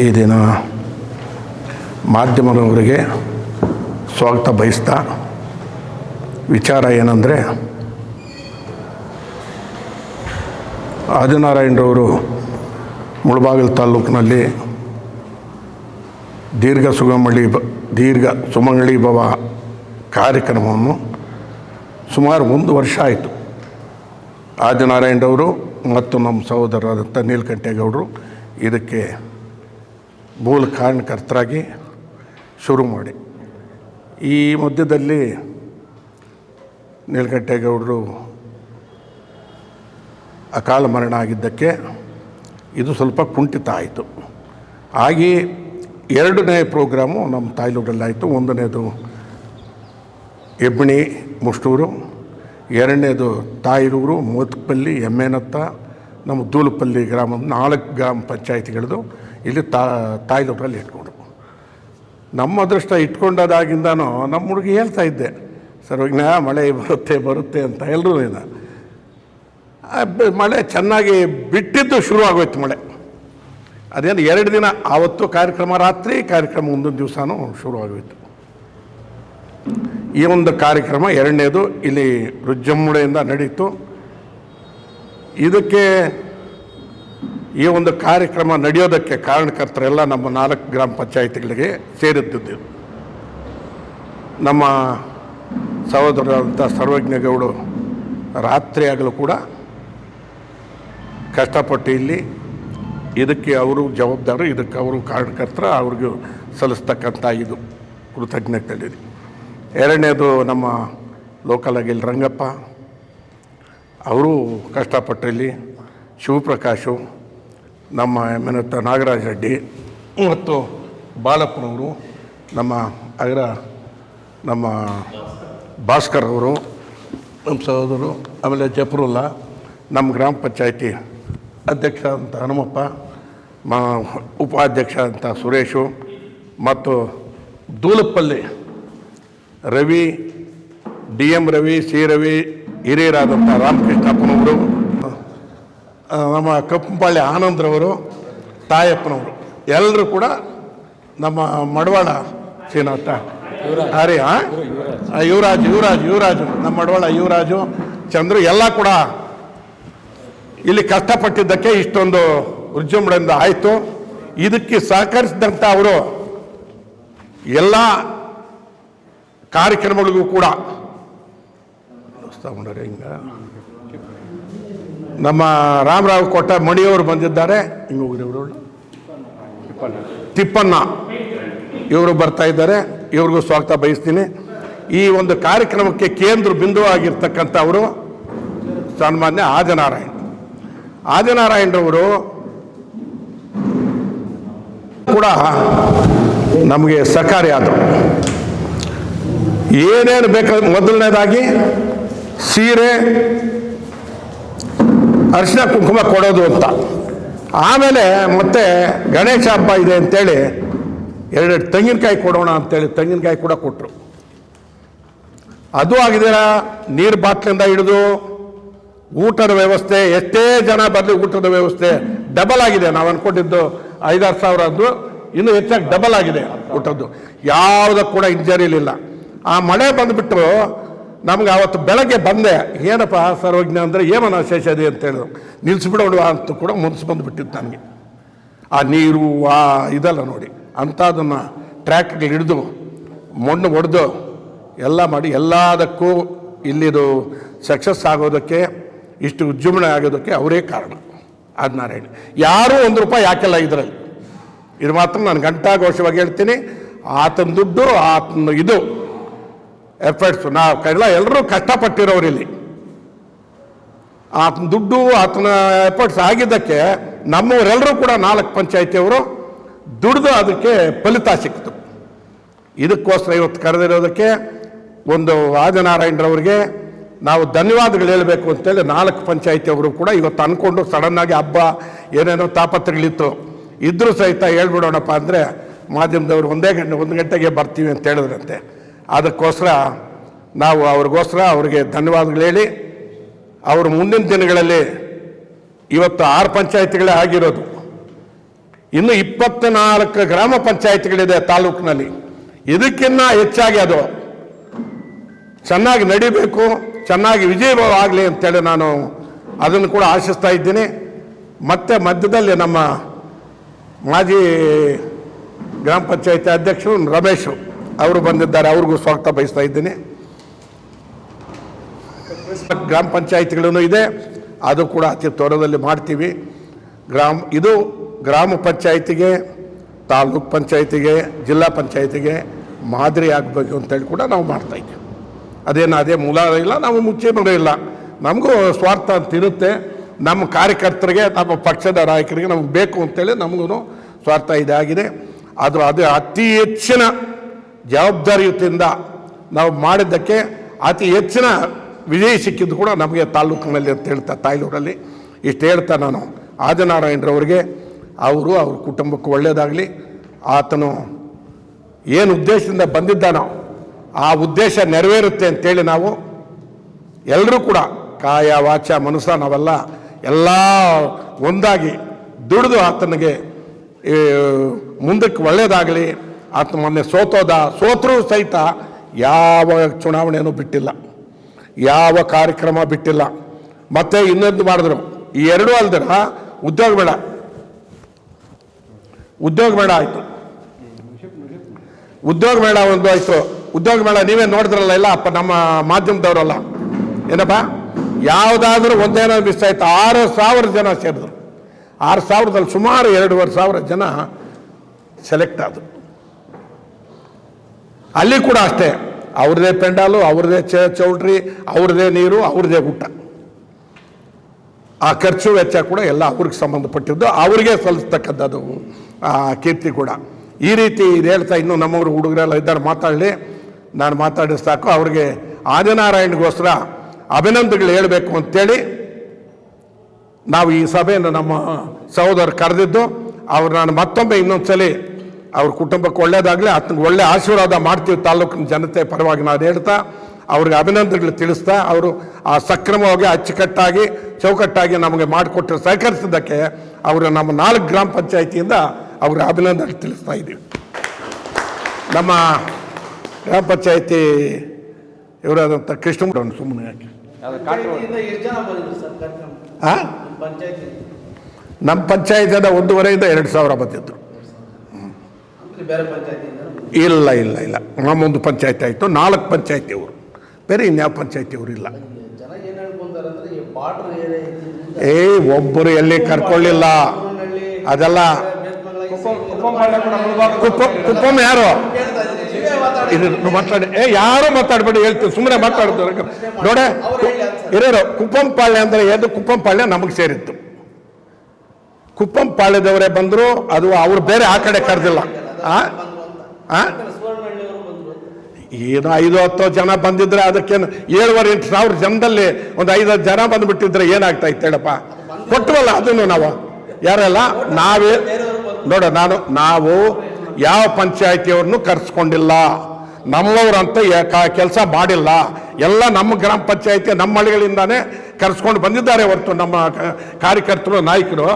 ಈ ದಿನ ಮಾಧ್ಯಮದವರಿಗೆ ಸ್ವಾಗತ ಬಯಸ್ತಾ ವಿಚಾರ ಏನಂದರೆ, ಆದಿನಾರಾಯಣರವರು ಮುಳಬಾಗಿಲು ತಾಲೂಕಿನಲ್ಲಿ ದೀರ್ಘ ಸುಮಂಗಳಿ ಭವ ಕಾರ್ಯಕ್ರಮವನ್ನು ಸುಮಾರು 1 ವರ್ಷ ಆಯಿತು. ಆದಿನಾರಾಯಣರವರು ಮತ್ತು ನಮ್ಮ ಸಹೋದರರಾದಂಥ ನೀಲಕಂಠೇಗೌಡರು ಇದಕ್ಕೆ ಮೂಲ ಕಾರಣಕರ್ತರಾಗಿ ಶುರು ಮಾಡಿ, ಈ ಮಧ್ಯದಲ್ಲಿ ನೀಲಕಂಠೇಗೌಡರು ಅಕಾಲ ಮರಣ ಆಗಿದ್ದಕ್ಕೆ ಇದು ಸ್ವಲ್ಪ ಕುಂಠಿತ ಆಯಿತು. ಹಾಗೆ 2ನೇ ಪ್ರೋಗ್ರಾಮು ನಮ್ಮ ತಾಯ್ಲೂರಲ್ಲಾಯಿತು. 1ನೇದು ಹೆಬ್ಣಿ ಮುಷ್ಟೂರು, 2ನೇದು ತಾಯಿರೂರು, ಮೋತ್ಪಲ್ಲಿ, ಎಮ್ಮೆನತ್ತ, ನಮ್ಮ ದೂಲಪಲ್ಲಿ ಗ್ರಾಮದ 4 ಗ್ರಾಮ ಪಂಚಾಯಿತಿಗಳದು ಇಲ್ಲಿ ತಾಯ್ಲೂರಲ್ಲಿ ಇಟ್ಕೊಂಡ್ರು. ನಮ್ಮ ಅದೃಷ್ಟ ಇಟ್ಕೊಂಡದಾಗಿಂದನೂ ನಮ್ಮ ಹುಡುಗಿ ಹೇಳ್ತಾ ಇದ್ದೆ, ಸರ್ವಜ್ಞ ಮಳೆ ಬರುತ್ತೆ ಅಂತ. ಎಲ್ಲರೂ ಮಳೆ ಚೆನ್ನಾಗಿ ಬಿಟ್ಟಿದ್ದು ಶುರು ಆಗೋಯ್ತು ಮಳೆ. ಅದೇನು 2 ದಿನ, ಆವತ್ತು ಕಾರ್ಯಕ್ರಮ ರಾತ್ರಿ, ಕಾರ್ಯಕ್ರಮ ಮುಂದಿನ ದಿವಸನೂ ಶುರು ಆಗೋಯ್ತು. ಈ ಒಂದು ಕಾರ್ಯಕ್ರಮ 2ನೇದು ಇಲ್ಲಿ ರುಜ್ಜಮ್ಮುಡೆಯಿಂದ ನಡೀತು. ಇದಕ್ಕೆ ಈ ಒಂದು ಕಾರ್ಯಕ್ರಮ ನಡೆಯೋದಕ್ಕೆ ಕಾರಣಕರ್ತರೆಲ್ಲ ನಮ್ಮ 4 ಗ್ರಾಮ ಪಂಚಾಯಿತಿಗಳಿಗೆ ಸೇರಿದ್ದು. ನಮ್ಮ ಸಹೋದರರಾದಂಥ ಸರ್ವಜ್ಞಗೌಡರು ರಾತ್ರಿ ಆಗಲೂ ಕೂಡ ಕಷ್ಟಪಟ್ಟು ಇಲ್ಲಿ ಇದಕ್ಕೆ ಅವರು ಜವಾಬ್ದಾರಿ, ಇದಕ್ಕೆ ಅವರು ಕಾರಣಕರ್ತರ, ಅವ್ರಿಗೂ ಸಲ್ಲಿಸ್ತಕ್ಕಂಥ ಇದು ಕೃತಜ್ಞತೆ. 2ನೇದು ನಮ್ಮ ಲೋಕಲ್ ಆಗಿ ಇಲ್ಲಿ ರಂಗಪ್ಪ, ಅವರು ಕಷ್ಟಪಟ್ಟು ಇಲ್ಲಿ ಶಿವಪ್ರಕಾಶು, ನಮ್ಮ ಎಮ್ಮೆನತ್ತ ನಾಗರಾಜ ರೆಡ್ಡಿ ಮತ್ತು ಬಾಲಪ್ಪನವರು, ನಮ್ಮ ಭಾಸ್ಕರ್ ಅವರು, ನಮ್ಮ ಸಹೋದರರು, ಆಮೇಲೆ ಜಫರುಲ್ಲಾ, ನಮ್ಮ ಗ್ರಾಮ ಪಂಚಾಯಿತಿ ಅಧ್ಯಕ್ಷ ಅಂತ ಹನುಮಪ್ಪ, ಉಪಾಧ್ಯಕ್ಷ ಅಂತ ಸುರೇಶು, ಮತ್ತು ದೂಲಪಲ್ಲಿ ರವಿ, DM ರವಿ, C ರವಿ, ಹಿರಿಯರಾದಂಥ ರಾಮಕೃಷ್ಣಪ್ಪನವರು, ನಮ್ಮ ಕಪ್ಪಂಪಾಳ್ಯ ಆನಂದ್ರವರು, ತಾಯಪ್ಪನವರು, ಎಲ್ಲರೂ ಕೂಡ ನಮ್ಮ ಮಡವಾಳ ಶ್ರೀನಾಥ ಯುವರಾಜು ನಮ್ಮ ಮಡವಾಳ ಯುವರಾಜು, ಚಂದ್ರು ಎಲ್ಲ ಕೂಡ ಇಲ್ಲಿ ಕಷ್ಟಪಟ್ಟಿದ್ದಕ್ಕೆ ಇಷ್ಟೊಂದು ಉಜ್ಜುಂಬಳೆಯಿಂದ ಆಯಿತು. ಇದಕ್ಕೆ ಸಹಕರಿಸಿದಂಥ ಅವರು ಎಲ್ಲ ಕಾರ್ಯಕ್ರಮಗಳಿಗೂ ಕೂಡ ಹಿಂಗ ನಮ್ಮ ರಾಮರಾವ್ ಕೊಟ್ಟ ಮಣಿಯವರು ಬಂದಿದ್ದಾರೆ, ಹಿಂಗೆ ಹೋಗ್ರಿ ಇವರು ತಿಪ್ಪಣ್ಣ ಇವರು ಬರ್ತಾ ಇದ್ದಾರೆ, ಇವ್ರಿಗೂ ಸ್ವಾಗತ ಬಯಸ್ತೀನಿ. ಈ ಒಂದು ಕಾರ್ಯಕ್ರಮಕ್ಕೆ ಕೇಂದ್ರ ಬಿಂದು ಆಗಿರ್ತಕ್ಕಂಥವರು ಸನ್ಮಾನ್ಯ ಆದಿನಾರಾಯಣರವರು ಕೂಡ ನಮಗೆ ಸಹಕಾರಿ ಆದರು. ಏನೇನು ಬೇಕಾದ್ರೆ ಮೊದಲನೇದಾಗಿ ಸೀರೆ, ಅರಿಶಿನ ಕುಂಕುಮ ಕೊಡೋದು ಅಂತ, ಆಮೇಲೆ ಮತ್ತೆ ಗಣೇಶ ಹಬ್ಬ ಇದೆ ಅಂತೇಳಿ 2 ತೆಂಗಿನಕಾಯಿ ಕೊಡೋಣ ಅಂತೇಳಿ ತೆಂಗಿನಕಾಯಿ ಕೂಡ ಕೊಟ್ಟರು. ಅದು ಆಗಿದ್ದೀರ, ನೀರು ಬಾಟ್ಲಿಂದ ಹಿಡಿದು ಊಟದ ವ್ಯವಸ್ಥೆ, ಎಷ್ಟೇ ಜನ ಬರಲಿ ಊಟದ ವ್ಯವಸ್ಥೆ ಡಬಲ್ ಆಗಿದೆ. ನಾವು ಅಂದ್ಕೊಂಡಿದ್ದು 5-6 ಸಾವಿರದ್ದು ಇನ್ನೂ ಹೆಚ್ಚಾಗಿ ಡಬಲ್ ಆಗಿದೆ ಊಟದ್ದು. ಯಾವುದಕ್ಕೂ ಕೂಡ ಇಂಜರಿಲಿಲ್ಲ. ಆ ಮಳೆ ಬಂದುಬಿಟ್ಟು ನಮ್ಗೆ ಆವತ್ತು ಬೆಳಗ್ಗೆ ಬಂದೆ, ಏನಪ್ಪ ಸರ್ವಜ್ಞ ಅಂದರೆ ಏಮನ ಶೇಷದೆ ಅಂತ ಹೇಳಿದ್ರು. ನಿಲ್ಲಿಸ್ಬಿಡೋಣ ಅಂತ ಕೂಡ ಮುನ್ಸಿ ಬಂದುಬಿಟ್ಟಿತ್ತು ನನಗೆ. ಆ ನೀರು ಇದೆಲ್ಲ ನೋಡಿ ಅಂಥದನ್ನು ಟ್ರ್ಯಾಕ್ಗೆ ಹಿಡಿದು ಮಣ್ಣು ಹೊಡೆದು ಎಲ್ಲ ಮಾಡಿ ಎಲ್ಲದಕ್ಕೂ ಇಲ್ಲಿದು ಸಕ್ಸಸ್ ಆಗೋದಕ್ಕೆ, ಇಷ್ಟು ಉಜ್ಜುಂಬಣೆ ಆಗೋದಕ್ಕೆ ಅವರೇ ಕಾರಣ. ಆದಿನಾರಾಯಣ ಯಾರೂ 1 ರೂಪಾಯಿ ಯಾಕೆಲ್ಲ ಇದರಲ್ಲಿ. ಇದು ಮಾತ್ರ ನಾನು ಘಂಟಾಘೋಷವಾಗಿ ಹೇಳ್ತೀನಿ. ಆತನ ದುಡ್ಡು, ಆತನ ಇದು ಎಫರ್ಟ್ಸು, ನಾವು ಎಲ್ಲರೂ ಕಷ್ಟಪಟ್ಟಿರೋರು ಇಲ್ಲಿ. ಆತನ ದುಡ್ಡು, ಆತನ ಎಫರ್ಟ್ಸ್ ಆಗಿದ್ದಕ್ಕೆ ನಮ್ಮವರೆಲ್ಲರೂ ಕೂಡ 4 ಪಂಚಾಯಿತಿಯವರು ದುಡ್ದು ಅದಕ್ಕೆ ಫಲಿತ ಸಿಕ್ತು. ಇದಕ್ಕೋಸ್ಕರ ಇವತ್ತು ಕರೆದಿರೋದಕ್ಕೆ ಒಂದು ಆದಿನಾರಾಯಣರವ್ರಿಗೆ ನಾವು ಧನ್ಯವಾದಗಳು ಹೇಳಬೇಕು ಅಂತೇಳಿ 4 ಪಂಚಾಯಿತಿಯವರು ಕೂಡ ಇವತ್ತು ಅಂದ್ಕೊಂಡು ಸಡನ್ನಾಗಿ ಹಬ್ಬ ಏನೇನೋ ತಾಪತ್ರಗಳಿತ್ತು ಇದ್ರೂ ಸಹಿತ ಹೇಳ್ಬಿಡೋಣಪ್ಪ ಅಂದರೆ ಮಾಧ್ಯಮದವರು 1 ಗಂಟೆಗೆ ಬರ್ತೀವಿ ಅಂತ ಹೇಳಿದ್ರಂತೆ. ಅದಕ್ಕೋಸ್ಕರ ನಾವು ಅವ್ರಿಗೆ ಧನ್ಯವಾದಗಳು ಹೇಳಿ, ಅವರು ಮುಂದಿನ ದಿನಗಳಲ್ಲಿ ಇವತ್ತು 6 ಪಂಚಾಯಿತಿಗಳೇ ಆಗಿರೋದು. ಇನ್ನು 24 ಗ್ರಾಮ ಪಂಚಾಯತ್ಗಳಿದೆ ತಾಲೂಕಿನಲ್ಲಿ. ಇದಕ್ಕಿಂತ ಹೆಚ್ಚಾಗಿ ಅದು ಚೆನ್ನಾಗಿ ನಡಿಬೇಕು, ಚೆನ್ನಾಗಿ ವಿಜಯವಾಗಲಿ ಅಂತೇಳಿ ನಾನು ಅದನ್ನು ಕೂಡ ಆಶಿಸ್ತಾ ಇದ್ದೀನಿ. ಮತ್ತು ಮಧ್ಯದಲ್ಲಿ ನಮ್ಮ ಮಾಜಿ ಗ್ರಾಮ ಪಂಚಾಯತಿ ಅಧ್ಯಕ್ಷರು ರಮೇಶ್ ಅವರು ಬಂದಿದ್ದಾರೆ, ಅವ್ರಿಗೂ ಸ್ವಾಗತ ಬಯಸ್ತಾ ಇದ್ದೀನಿ. ಗ್ರಾಮ ಪಂಚಾಯತಿಗಳೂ ಇದೆ, ಅದು ಕೂಡ ಅತಿ ತ್ವರದಲ್ಲಿ ಮಾಡ್ತೀವಿ. ಇದು ಗ್ರಾಮ ಪಂಚಾಯತಿಗೆ, ತಾಲೂಕು ಪಂಚಾಯತಿಗೆ, ಜಿಲ್ಲಾ ಪಂಚಾಯತಿಗೆ ಮಾದರಿ ಆಗಬೇಕು ಅಂತೇಳಿ ಕೂಡ ನಾವು ಮಾಡ್ತಾಯಿದ್ದೀವಿ. ಅದೇ ಮೂಲ ಇಲ್ಲ, ನಾವು ಮುಚ್ಚೆ ಇಲ್ಲ. ನಮಗೂ ಸ್ವಾರ್ಥ ಅಂತ ಇರುತ್ತೆ. ನಮ್ಮ ಕಾರ್ಯಕರ್ತರಿಗೆ, ನಮ್ಮ ಪಕ್ಷದ ನಾಯಕರಿಗೆ ನಮಗೆ ಬೇಕು ಅಂತೇಳಿ ನಮಗೂ ಸ್ವಾರ್ಥ ಇದಾಗಿದೆ. ಅದು ಅತಿ ಹೆಚ್ಚಿನ ಜವಾಬ್ದಾರಿಯುತಿಯಿಂದ ನಾವು ಮಾಡಿದ್ದಕ್ಕೆ ಅತಿ ಹೆಚ್ಚಿನ ವಿಜಯ ಸಿಕ್ಕಿದ್ದು ಕೂಡ ನಮಗೆ ತಾಲೂಕಿನಲ್ಲಿ ಅಂತ ಹೇಳ್ತಾ, ತಾಯ್ಲೂರಲ್ಲಿ ಇಷ್ಟು ಹೇಳ್ತಾ ನಾನು ಆದಿನಾರಾಯಣರವರಿಗೆ, ಅವ್ರ ಕುಟುಂಬಕ್ಕೆ ಒಳ್ಳೆಯದಾಗಲಿ. ಆತನು ಏನು ಉದ್ದೇಶದಿಂದ ಬಂದಿದ್ದಾನೋ ಆ ಉದ್ದೇಶ ನೆರವೇರುತ್ತೆ ಅಂತೇಳಿ ನಾವು ಎಲ್ಲರೂ ಕೂಡ ಕಾಯ ವಾಚ ಮನಸ್ಸ ನಾವೆಲ್ಲ ಎಲ್ಲ ಒಂದಾಗಿ ದುಡಿದು ಆತನಿಗೆ ಮುಂದಕ್ಕೆ ಒಳ್ಳೆಯದಾಗಲಿ. ಆತ ಮೊನ್ನೆ ಸೋತರೂ ಸಹಿತ ಯಾವ ಚುನಾವಣೆಯೂ ಬಿಟ್ಟಿಲ್ಲ, ಯಾವ ಕಾರ್ಯಕ್ರಮ ಬಿಟ್ಟಿಲ್ಲ. ಮತ್ತೆ ಇನ್ನೊಂದು ಮಾಡಿದ್ರು, ಈ ಎರಡೂ ಅಲ್ದಿರ ಉದ್ಯೋಗ ಮೇಳ ಆಯಿತು. ಉದ್ಯೋಗ ಮೇಳ ಒಂದು ಆಯಿತು. ಉದ್ಯೋಗ ಮೇಳ ನೀವೇ ನೋಡಿದ್ರಲ್ಲ, ಇಲ್ಲ ಅಪ್ಪ ನಮ್ಮ ಮಾಧ್ಯಮದವರಲ್ಲ, ಏನಪ್ಪ ಯಾವುದಾದ್ರೂ ಒಂದೇನೋ ಮಿಸ್ ಆಯಿತು. 6,000 ಜನ ಸೇರಿದ್ರು. 6,000ದಲ್ಲಿ ಸುಮಾರು 2,500 ಜನ ಸೆಲೆಕ್ಟ್ ಆದರು. ಅಲ್ಲಿ ಕೂಡ ಅಷ್ಟೇ, ಅವ್ರದ್ದೇ ಪೆಂಡಾಲು, ಅವ್ರದ್ದೇ ಚೌಲ್ಟ್ರಿ, ಅವ್ರದ್ದೇ ನೀರು, ಅವ್ರದ್ದೇ ಊಟ. ಆ ಖರ್ಚು ವೆಚ್ಚ ಕೂಡ ಎಲ್ಲ ಅವ್ರಿಗೆ ಸಂಬಂಧಪಟ್ಟಿದ್ದು, ಅವರಿಗೆ ಸಲ್ಲಿಸ್ತಕ್ಕಂಥದ್ದು ಆ ಕೀರ್ತಿ ಕೂಡ. ಈ ರೀತಿ ಇದು ಹೇಳ್ತಾ ಇನ್ನೂ ನಮ್ಮವರು ಹುಡುಗರೆಲ್ಲ ಇದ್ದಾರೆ, ಮಾತಾಡಲಿ, ನಾನು ಮಾತಾಡಿದ ಸಾಕು. ಅವ್ರಿಗೆ ಆದಿನಾರಾಯಣಗೋಸ್ಕರ ಅಭಿನಂದನೆಗಳು ಹೇಳಬೇಕು ಅಂತೇಳಿ ನಾವು ಈ ಸಭೆಯನ್ನು ನಮ್ಮ ಸಹೋದರರು ಕರೆದಿದ್ದು. ಅವ್ರು ನಾನು ಮತ್ತೊಮ್ಮೆ ಇನ್ನೊಂದ್ಸಲಿ ಅವ್ರ ಕುಟುಂಬಕ್ಕೆ ಒಳ್ಳೆಯದಾಗಲಿ, ಆತನಿಗೆ ಒಳ್ಳೆ ಆಶೀರ್ವಾದ ಮಾಡ್ತೀವಿ ತಾಲೂಕಿನ ಜನತೆ ಪರವಾಗಿ ನಾನು ಹೇಳ್ತಾ ಅವ್ರಿಗೆ ಅಭಿನಂದನೆಗಳು ತಿಳಿಸ್ತಾ, ಅವರು ಆ ಸಕ್ರಮವಾಗಿ ಅಚ್ಚುಕಟ್ಟಾಗಿ ಚೌಕಟ್ಟಾಗಿ ನಮಗೆ ಮಾಡಿಕೊಟ್ಟು ಸಹಕರಿಸಿದ್ದಕ್ಕೆ ಅವರು ನಮ್ಮ 4 ಗ್ರಾಮ ಪಂಚಾಯತಿಯಿಂದ ಅವ್ರಿಗೆ ಅಭಿನಂದನೆ ತಿಳಿಸ್ತಾ ಇದ್ದೀವಿ. ನಮ್ಮ ಗ್ರಾಮ ಪಂಚಾಯತಿ ಇವರಾದಂಥ ಕೃಷ್ಣಮೂರ್ತಿ ಸುಮ್ಮನೆ ಯಾಕೆ ನಮ್ಮ ಪಂಚಾಯತಿಯಿಂದ 1,500 2,000 ಬಂದಿದ್ರು. ಇಲ್ಲ ನಮ್ಮೊಂದು ಪಂಚಾಯತಿ ಆಯಿತು, 4 ಪಂಚಾಯತಿ ಅವರು, ಬೇರೆ ಇನ್ಯಾವ ಪಂಚಾಯತಿ ಅವರು ಇಲ್ಲ. ಒಬ್ಬರು ಎಲ್ಲಿ ಕರ್ಕೊಳ್ಳಿಲ್ಲ, ಅದೆಲ್ಲ ಕುಪ್ಪಂ ಯಾರು ಇದು ಮಾತಾಡಿ, ಯಾರು ಮಾತಾಡ್ಬೇಡಿ, ಹೇಳ್ತೀವಿ, ಸುಮ್ಮನೆ ಮಾತಾಡ್ತಾರೆ ನೋಡೆ ಹಿರಿಯರು. ಕುಪ್ಪಂ ಪಾಳ್ಯ ಅಂದರೆ ಏನು? ಕುಪ್ಪಂ ಪಾಳ್ಯ ನಮಗೆ ಸೇರಿತ್ತು. ಕುಪ್ಪಂ ಪಾಳ್ಯದವರೇ ಬಂದರು, ಅದು ಅವ್ರು ಬೇರೆ ಆ ಕಡೆ ಕರೆದಿಲ್ಲ. ಏನು 5-10 ಜನ ಬಂದಿದ್ರೆ ಅದಕ್ಕೇನು 7,500 ಜನದಲ್ಲಿ ಒಂದು 5-10 ಜನ ಬಂದುಬಿಟ್ಟಿದ್ರೆ ಏನಾಗ್ತಾ ಇತ್ತು ಹೇಳಪ್ಪ? ಕೊಟ್ಟವಲ್ಲ ಅದನ್ನು ನಾವು ಯಾರೆಲ್ಲ ನಾವೇ ನೋಡ. ನಾವು ಯಾವ ಪಂಚಾಯತಿಯವ್ರನ್ನು ಕರೆಸ್ಕೊಂಡಿಲ್ಲ, ನಮ್ಮವ್ರಂತ ಕೆಲಸ ಮಾಡಿಲ್ಲ. ಎಲ್ಲ ನಮ್ಮ ಗ್ರಾಮ ಪಂಚಾಯತಿ ನಮ್ಮ ಹಳ್ಳಿಗಳಿಂದಾನೇ ಕರೆಸ್ಕೊಂಡು ಬಂದಿದ್ದಾರೆ ಹೊರತು ನಮ್ಮ ಕಾರ್ಯಕರ್ತರು ನಾಯಕರು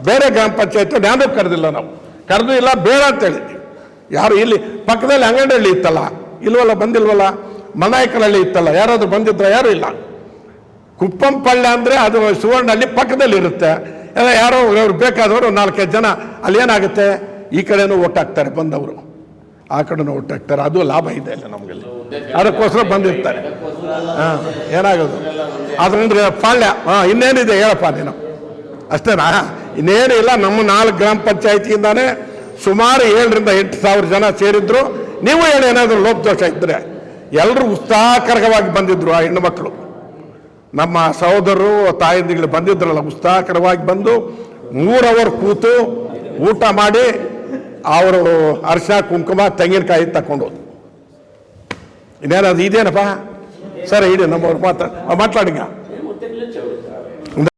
ಬೇರೆ ಗ್ರಾಮ ಪಂಚಾಯತಿ ಯಾರೂ ಕರೆದಿಲ್ಲ. ನಾವು ಕರೆದು ಇಲ್ಲ ಬೇಡ ಅಂತೇಳಿ. ಯಾರು ಇಲ್ಲಿ ಪಕ್ಕದಲ್ಲಿ ಅಂಗನಹಳ್ಳಿ ಇತ್ತಲ್ಲ, ಇಲ್ವಲ್ಲ, ಬಂದಿಲ್ವಲ್ಲ. ಮನಾಯಕನಹಳ್ಳಿ ಇತ್ತಲ್ಲ, ಯಾರಾದರೂ ಬಂದಿದ್ರ? ಯಾರೂ ಇಲ್ಲ. ಕುಪ್ಪಂ ಪಾಳ್ಯ ಅಂದರೆ ಅದು ಸುವರ್ಣಹಳ್ಳಿ ಪಕ್ಕದಲ್ಲಿ ಇರುತ್ತೆ. ಎಲ್ಲ ಯಾರೋ ಅವ್ರು ಬೇಕಾದವರು 4-5 ಜನ ಅಲ್ಲಿ ಏನಾಗುತ್ತೆ, ಈ ಕಡೆನೂ ಓಟಾಕ್ತಾರೆ ಬಂದವರು, ಆ ಕಡೆನೂ ಓಟಾಕ್ತಾರೆ. ಅದು ಲಾಭ ಇದೆ ಇಲ್ಲ ನಮಗೆಲ್ಲ, ಅದಕ್ಕೋಸ್ಕರ ಬಂದಿರ್ತಾರೆ. ಏನಾಗೋದು ಅದರಿಂದ ಪಾಳ್ಯ. ಇನ್ನೇನಿದೆ ಹೇಳಪ್ಪ ನೀನು? ಅಷ್ಟೇನಾ? ಇನ್ನೇನು ಇಲ್ಲ. ನಮ್ಮ 4 ಗ್ರಾಮ ಪಂಚಾಯತಿಯಿಂದಾನೇ ಸುಮಾರು 7,000-8,000 ಜನ ಸೇರಿದ್ರು. ನೀವು ಹೇಳಿ, ಏನಾದರೂ ಲೋಪದೋಷ ಇದ್ದರೆ ಎಲ್ಲರೂ ಉತ್ಸಾಹಕರವಾಗಿ ಬಂದಿದ್ರು. ಆ ಹೆಣ್ಣು ಮಕ್ಕಳು, ನಮ್ಮ ಸಹೋದರರು ತಾಯಂದಿಗಳು ಬಂದಿದ್ರಲ್ಲ, ಉತ್ಸಾಹಕರವಾಗಿ ಬಂದು 3 ಅವರ್ ಕೂತು ಊಟ ಮಾಡಿ ಅವರು ಅರಿಶಿನ ಕುಂಕುಮ ತೆಂಗಿನಕಾಯಿ ತಗೊಂಡು. ಇನ್ನೇನದು ಇದೇನಪ್ಪ ಸರ್? ಇಡಿ ನಮ್ಮವ್ರು ಮಾತಾಡಿಗ